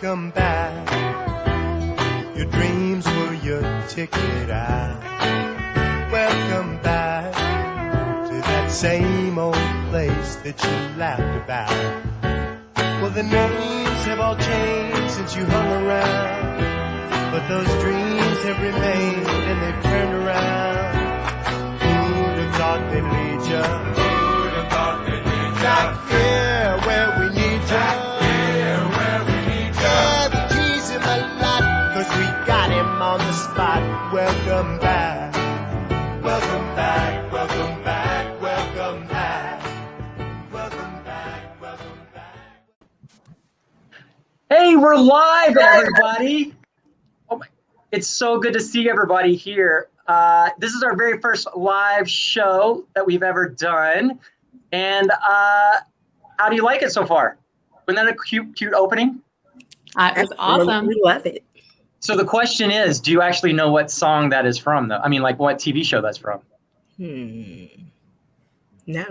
welcome back. Your dreams were your ticket out. Welcome back to that same old place that you laughed about. Well, the names have all changed since you hung around, but those dreams have remained and they've turned around. Who'd have thought they'd lead ya? Who'd have thought they'd lead ya? Back here where we need ya. Back here where we need ya. Yeah, we tease him a lot, 'cause we got him on the spot. Welcome back. Welcome back. Welcome back. Welcome back. Welcome back. Welcome back. Hey, we're live, everybody. Oh my, it's so good to see everybody here. This is our very first live show that we've ever done. And how do you like it so far? Wasn't that a cute opening? It was awesome. We love it. So the question is, do you actually know what song that is from, though? I mean, like what TV show that's from? No.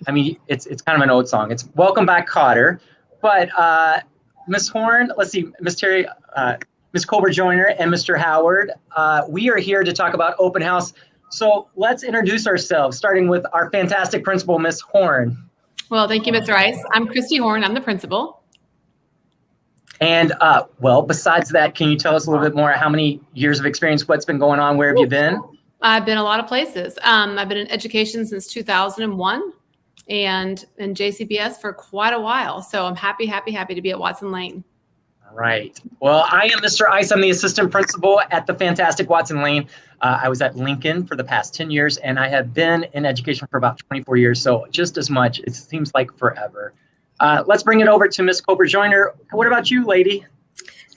I mean, it's kind of an old song. It's Welcome Back, Kotter. But Miss Horn, let's see, Miss Terry, Miss Colbert-Joyner, and Mr. Howard, we are here to talk about open house. So let's introduce ourselves, starting with our fantastic principal, Miss Horn. Well, thank you, Mr. Ice. I'm Christy Horn. I'm the principal. And well, besides that, can you tell us a little bit more? How many years of experience? What's been going on? Where have you been? I've been a lot of places. I've been in education since 2001 and in JCPS for quite a while. So I'm happy to be at Watson Lane. All right. Well, I am Mr. Ice. I'm the assistant principal at the fantastic Watson Lane. I was at Lincoln for the past 10 years, and I have been in education for about 24 years. So just as much. It seems like forever. Let's bring it over to Miss Colbert-Joyner. What about you, lady?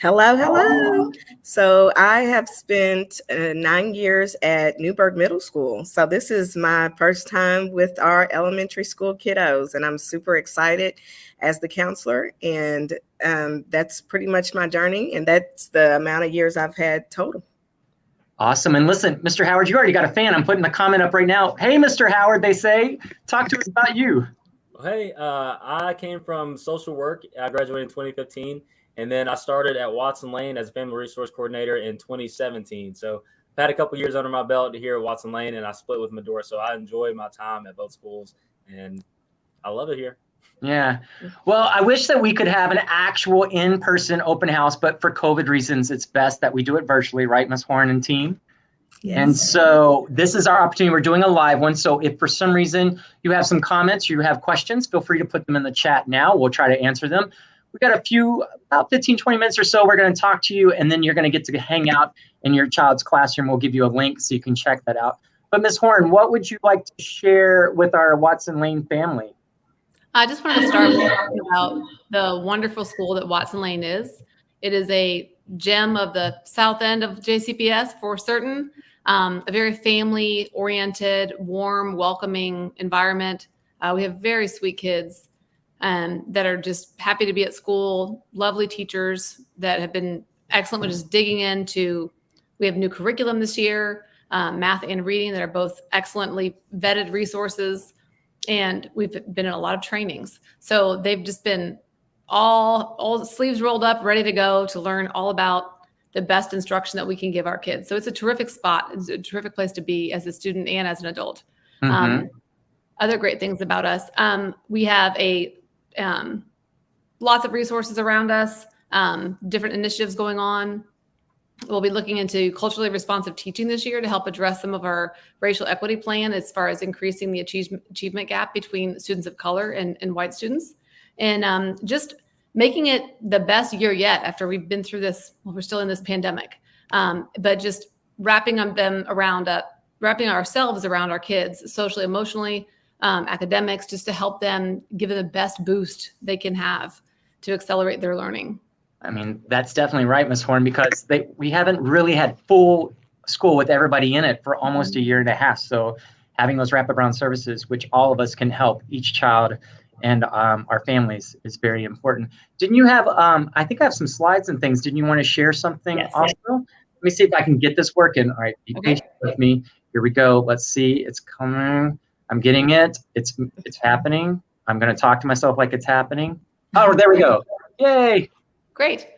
Hello. So I have spent 9 years at Newburgh Middle School. So this is my first time with our elementary school kiddos, and I'm super excited as the counselor. And that's pretty much my journey. And that's the amount of years I've had total. Awesome. And listen, Mr. Howard, you already got a fan. I'm putting the comment up right now. Hey, Mr. Howard, they say. Talk to us about you. Hey, I came from social work. I graduated in 2015, and then I started at Watson Lane as a family resource coordinator in 2017. So I've had a couple years under my belt here at Watson Lane, and I split with Medora. So I enjoy my time at both schools, and I love it here. Yeah. Well, I wish that we could have an actual in-person open house, but for COVID reasons, it's best that we do it virtually, right, Ms. Horn and team? Yes. And so this is our opportunity. We're doing a live one. So if for some reason you have some comments, you have questions, feel free to put them in the chat now. We'll try to answer them. We've got a few, about 15, 20 minutes or so. We're going to talk to you, and then you're going to get to hang out in your child's classroom. We'll give you a link so you can check that out. But Ms. Horn, what would you like to share with our Watson Lane family? I just wanted to start with talking about the wonderful school that Watson Lane is. It is a gem of the south end of JCPS for certain. A very family-oriented, warm, welcoming environment. We have very sweet kids that are just happy to be at school, lovely teachers that have been excellent with just digging into. We have new curriculum this year, math and reading that are both excellently vetted resources, and we've been in a lot of trainings. So they've just been all sleeves rolled up, ready to go to learn all about the best instruction that we can give our kids. So it's a terrific spot. It's a terrific place to be as a student and as an adult. Mm-hmm. Other great things about us. We have lots of resources around us, different initiatives going on. We'll be looking into culturally responsive teaching this year to help address some of our racial equity plan as far as increasing the achievement gap between students of color and white students. And just making it the best year yet after we've been through this. Well, we're still in this pandemic, but just wrapping ourselves around our kids, socially, emotionally, academics, just to help them give them the best boost they can have to accelerate their learning. I mean, that's definitely right, Ms. Horn, because we haven't really had full school with everybody in it for almost a year and a half. So having those wraparound services, which all of us can help each child and our families, is very important. Didn't you have, I think I have some slides and things. Didn't you want to share something also? Let me see if I can get this working. All right, be patient with me. Here we go. Let's see. It's coming. I'm getting it. It's happening. I'm going to talk to myself like it's happening. Oh, there we go. Yay. Great.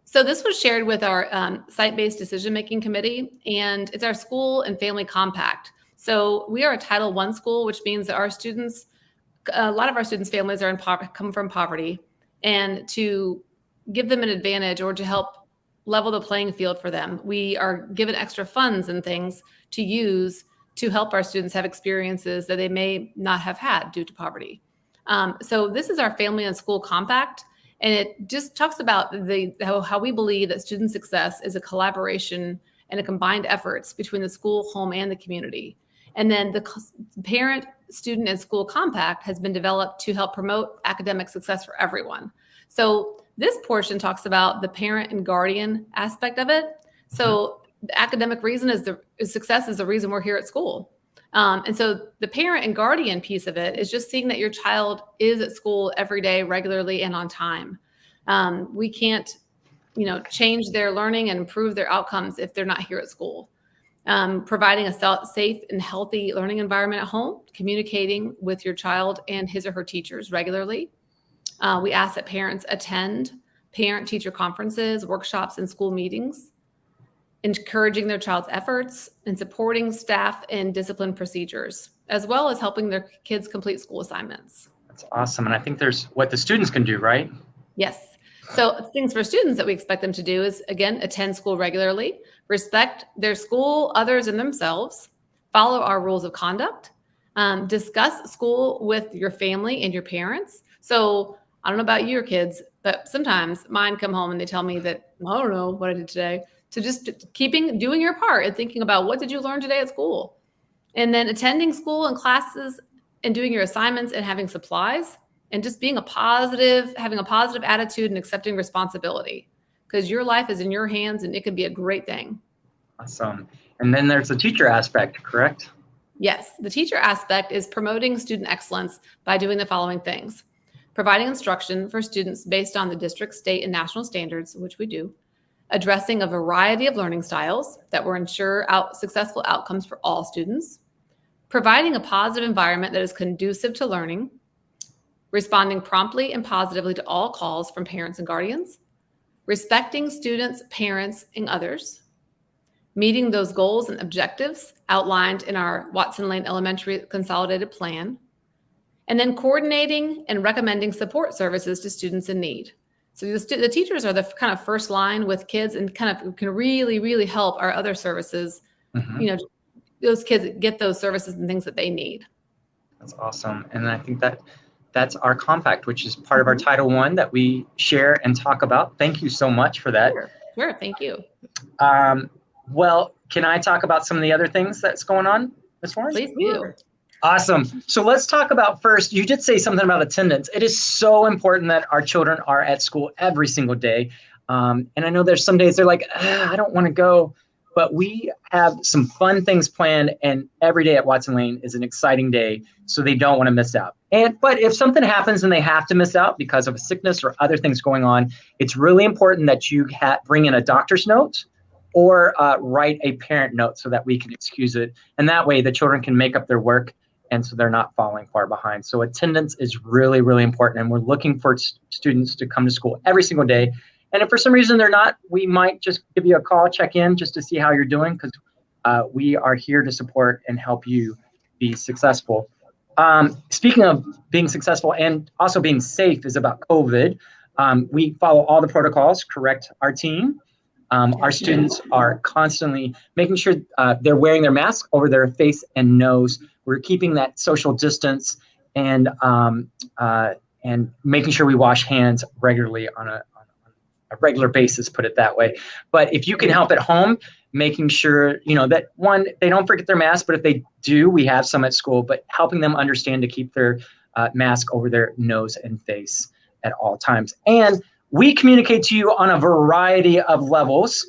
So this was shared with our site-based decision-making committee, and it's our school and family compact. So we are a Title I school, which means that our students, a lot of our students' families are come from poverty, and to give them an advantage or to help level the playing field for them, we are given extra funds and things to use to help our students have experiences that they may not have had due to poverty. So this is our family and school compact, and it just talks about how we believe that student success is a collaboration and a combined efforts between the school, home, and the community. And then the parent, student, and school compact has been developed to help promote academic success for everyone. So this portion talks about the parent and guardian aspect of it. So the academic reason is success is the reason we're here at school. And so the parent and guardian piece of it is just seeing that your child is at school every day, regularly, and on time. We can't, change their learning and improve their outcomes if they're not here at school. Providing a safe and healthy learning environment at home, communicating with your child and his or her teachers regularly. We ask that parents attend parent-teacher conferences, workshops, and school meetings, encouraging their child's efforts and supporting staff and discipline procedures, as well as helping their kids complete school assignments. That's awesome. And I think there's what the students can do, right? Yes. So things for students that we expect them to do is, again, attend school regularly, respect their school, others, and themselves, follow our rules of conduct, discuss school with your family and your parents. So I don't know about your kids, but sometimes mine come home and they tell me that, I don't know what I did today. So just doing your part and thinking about what did you learn today at school? And then attending school and classes and doing your assignments and having supplies and just having a positive attitude and accepting responsibility, because your life is in your hands and it can be a great thing. Awesome. And then there's the teacher aspect, correct? Yes. The teacher aspect is promoting student excellence by doing the following things: providing instruction for students based on the district, state, and national standards, which we do; addressing a variety of learning styles that will ensure successful outcomes for all students; providing a positive environment that is conducive to learning; responding promptly and positively to all calls from parents and guardians; respecting students, parents, and others; meeting those goals and objectives outlined in our Watson Lane Elementary Consolidated Plan; and then coordinating and recommending support services to students in need. So the teachers are the kind of first line with kids and kind of can really, really help our other services, those kids get those services and things that they need. That's awesome. And I think that's our compact, which is part of our Title I that we share and talk about. Thank you so much for that. Sure. Thank you. Well, can I talk about some of the other things that's going on, Ms. Warren? Please do. Awesome. So let's talk about first, you did say something about attendance. It is so important that our children are at school every single day. And I know there's some days they're like, I don't want to go, but we have some fun things planned, and every day at Watson Lane is an exciting day, so they don't want to miss out. But if something happens and they have to miss out because of a sickness or other things going on, it's really important that you bring in a doctor's note or write a parent note so that we can excuse it. And that way the children can make up their work, and so they're not falling far behind. So attendance is really, really important, and we're looking for students to come to school every single day. And if for some reason they're not, we might just give you a call, check in just to see how you're doing, because we are here to support and help you be successful. Speaking of being successful and also being safe is about COVID. We follow all the protocols, correct our team. Our students are constantly making sure they're wearing their mask over their face and nose. We're keeping that social distance and making sure we wash hands regularly on a regular basis, put it that way. But if you can help at home, making sure, that one, they don't forget their mask, but if they do, we have some at school, but helping them understand to keep their mask over their nose and face at all times. And we communicate to you on a variety of levels.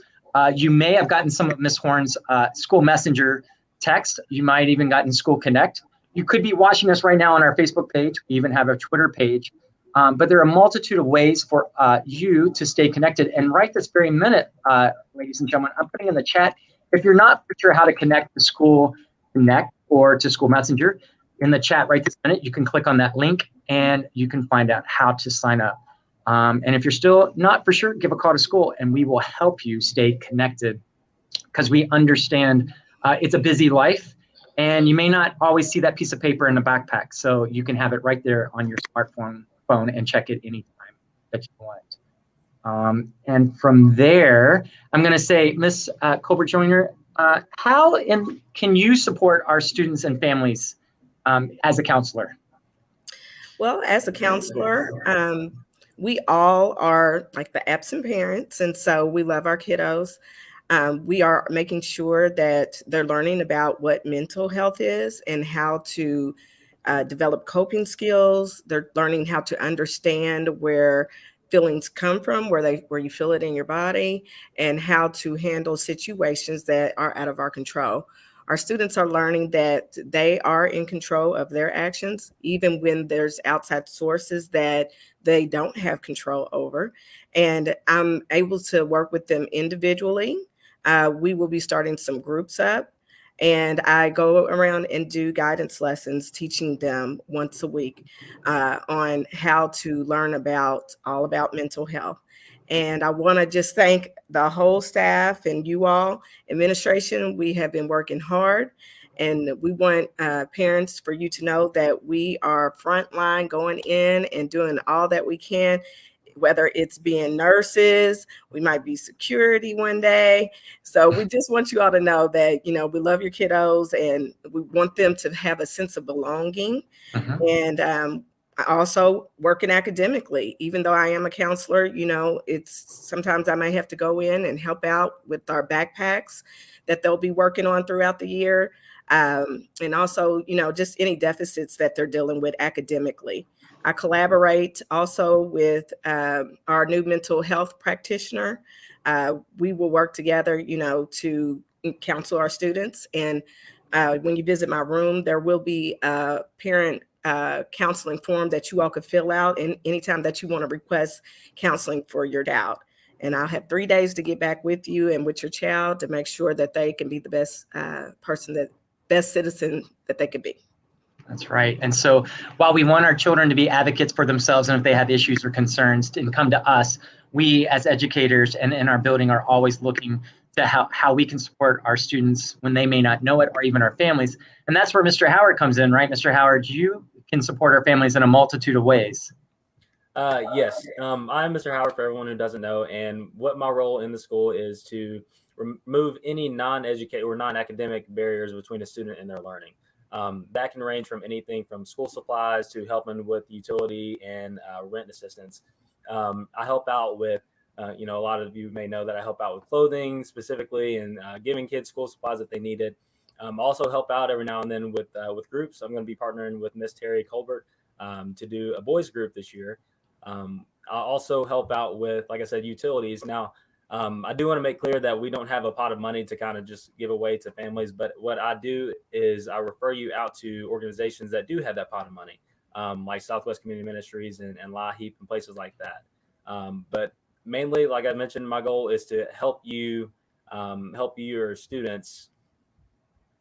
You may have gotten some of Ms. Horn's school messenger text. You might even gotten School Connect. You could be watching us right now on our Facebook page. We even have a Twitter page. But there are a multitude of ways for you to stay connected. And right this very minute, ladies and gentlemen, I'm putting in the chat, if you're not sure how to connect to School Connect or to School Messenger, in the chat right this minute, you can click on that link and you can find out how to sign up. And if you're still not for sure, give a call to school and we will help you stay connected, because we understand it's a busy life and you may not always see that piece of paper in the backpack. So you can have it right there on your smartphone and check it anytime that you want. And from there, I'm going to say, Ms. Colbert Joyner, how can you support our students and families as a counselor? Well, as a counselor, we all are like the absent parents, and so we love our kiddos. We are making sure that they're learning about what mental health is and how to develop coping skills. They're learning how to understand where feelings come from, where you feel it in your body, and how to handle situations that are out of our control. Our students are learning that they are in control of their actions, even when there's outside sources that they don't have control over. And I'm able to work with them individually. We will be starting some groups up, and I go around and do guidance lessons, teaching them once a week on how to learn all about mental health. And I want to just thank the whole staff and you all, administration. We have been working hard, and we want parents for you to know that we are frontline, going in and doing all that we can, whether it's being nurses, we might be security one day. So we just want you all to know that, we love your kiddos and we want them to have a sense of belonging. And I also working academically. Even though I am a counselor, it's sometimes I may have to go in and help out with our backpacks that they'll be working on throughout the year. And also, just any deficits that they're dealing with academically. I collaborate also with our new mental health practitioner. We will work together, to counsel our students. And when you visit my room, there will be a parent counseling form that you all could fill out, and anytime that you want to request counseling for your doubt. And I'll have 3 days to get back with you and with your child to make sure that they can be the best best citizen that they could be. That's right. And so while we want our children to be advocates for themselves, and if they have issues or concerns and come to us, we as educators and in our building are always looking to how we can support our students when they may not know it, or even our families. And that's where Mr. Howard comes in, right? Mr. Howard, you can support our families in a multitude of ways. Yes, I'm Mr. Howard, for everyone who doesn't know. And what my role in the school is to remove any non-educated or non-academic barriers between a student and their learning. That can range from anything from school supplies to helping with utility and rent assistance. I help out with, a lot of you may know that I help out with clothing specifically and giving kids school supplies if they need it. Also help out every now and then with groups. I'm going to be partnering with Miss Terry Colbert to do a boys group this year. I also help out with, like I said, utilities. Now, I do want to make clear that we don't have a pot of money to kind of just give away to families. But what I do is I refer you out to organizations that do have that pot of money, like Southwest Community Ministries and LAHEAP and places like that. But mainly, like I mentioned, my goal is to help your students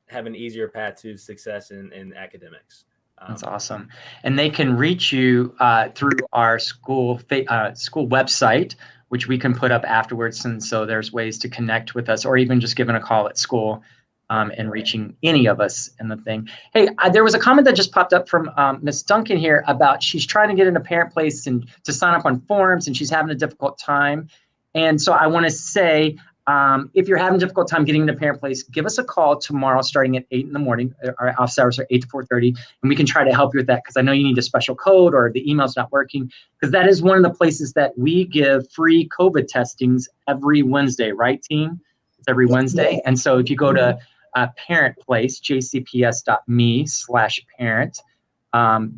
have an easier path to success in academics. That's awesome. And they can reach you through our school website, which we can put up afterwards. And so there's ways to connect with us, or even just giving a call at school and reaching any of us in the thing. Hey, there was a comment that just popped up from Ms. Duncan here about she's trying to get into Parent Place and to sign up on forums, and she's having a difficult time. And so I want to say, if you're having a difficult time getting into Parent Place, give us a call tomorrow starting at 8 in the morning. Our office hours are 8 to 4:30, and we can try to help you with that, because I know you need a special code or the email's not working, because that is one of the places that we give free COVID testings every Wednesday, right, team? It's every Wednesday. And so if you go to Parent Place, jcps.me/parent,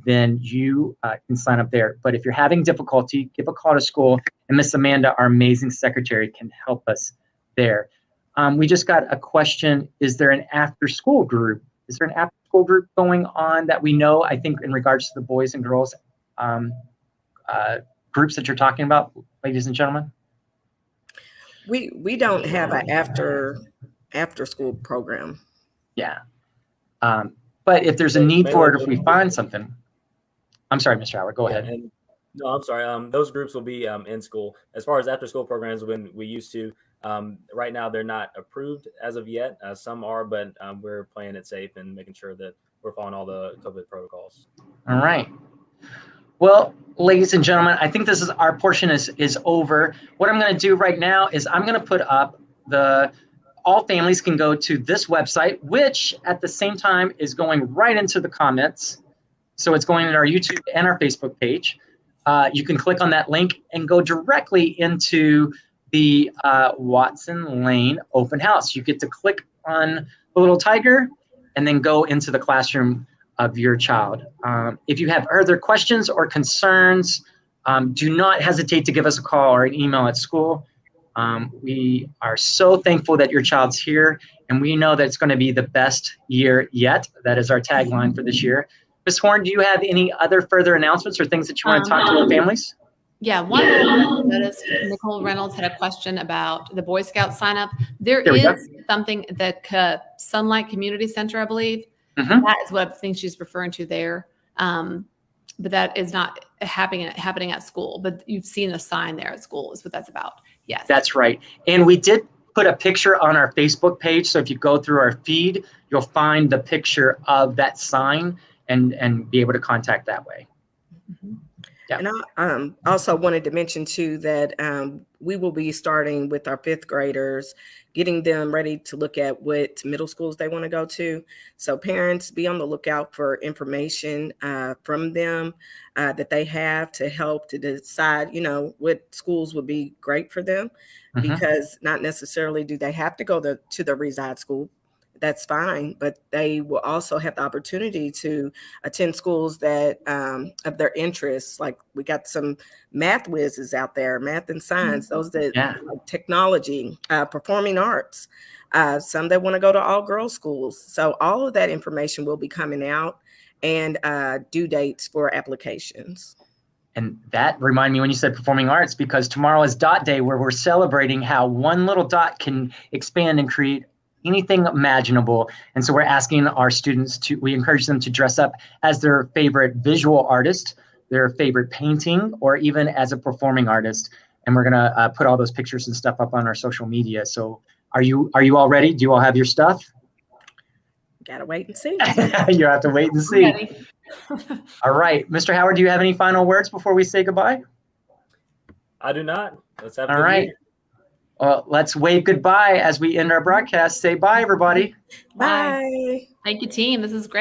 then you can sign up there. But if you're having difficulty, give a call to school, and Miss Amanda, our amazing secretary, can help us there. We just got a question. Is there an after-school group? Is there an after-school group going on that we know? I think in regards to the boys and girls groups that you're talking about, ladies and gentlemen? We don't have an after-school program. Yeah. But if there's a need for it, if we find something. I'm sorry, Mr. Howard, go ahead. And No, I'm sorry. Those groups will be in school. As far as after school programs, when we used to, right now they're not approved as of yet. Some are, but we're playing it safe and making sure that we're following all the COVID protocols. All right. Well, ladies and gentlemen, I think this is our portion is over. What I'm going to do right now is I'm going to put up all families can go to this website, which at the same time is going right into the comments. So it's going in our YouTube and our Facebook page. You can click on that link and go directly into the Watson Lane open house. You get to click on the little tiger and then go into the classroom of your child. If you have other questions or concerns, do not hesitate to give us a call or an email at school. We are so thankful that your child's here, and we know that it's going to be the best year yet. That is our tagline for this year. Ms. Horn, do you have any other further announcements or things that you want to talk to our families? Yeah, one thing I noticed, Nicole Reynolds had a question about the Boy Scout sign up. There we go. is something, the Sunlight Community Center, I believe. Mhm. That is what I think she's referring to there. But that is not happening at school. But you've seen a sign there at school is what that's about. Yes. That's right. And we did put a picture on our Facebook page. So if you go through our feed, you'll find the picture of that sign and be able to contact that way. Mhm. Yeah. And I also wanted to mention too that we will be starting with our 5th graders, getting them ready to look at what middle schools they want to go to. So parents, be on the lookout for information from them that they have to help to decide, what schools would be great for them, because not necessarily do they have to go to the reside school. That's fine, but they will also have the opportunity to attend schools that of their interests. Like we got some math whizzes out there, math and science, those that like technology, performing arts, some that want to go to all girls schools. So all of that information will be coming out, and due dates for applications. And that reminded me when you said performing arts, because tomorrow is Dot Day, where we're celebrating how one little dot can expand and create anything imaginable. And so we're asking our students we encourage them to dress up as their favorite visual artist, their favorite painting, or even as a performing artist. And we're gonna put all those pictures and stuff up on our social media. So are you all ready? Do you all have your stuff? Gotta wait and see. You have to wait and see. All right, Mr. Howard, do you have any final words before we say goodbye? I do not. Let's have a all good right. year. Well, let's wave goodbye as we end our broadcast. Say bye, everybody. Bye. Thank you, team. This is great.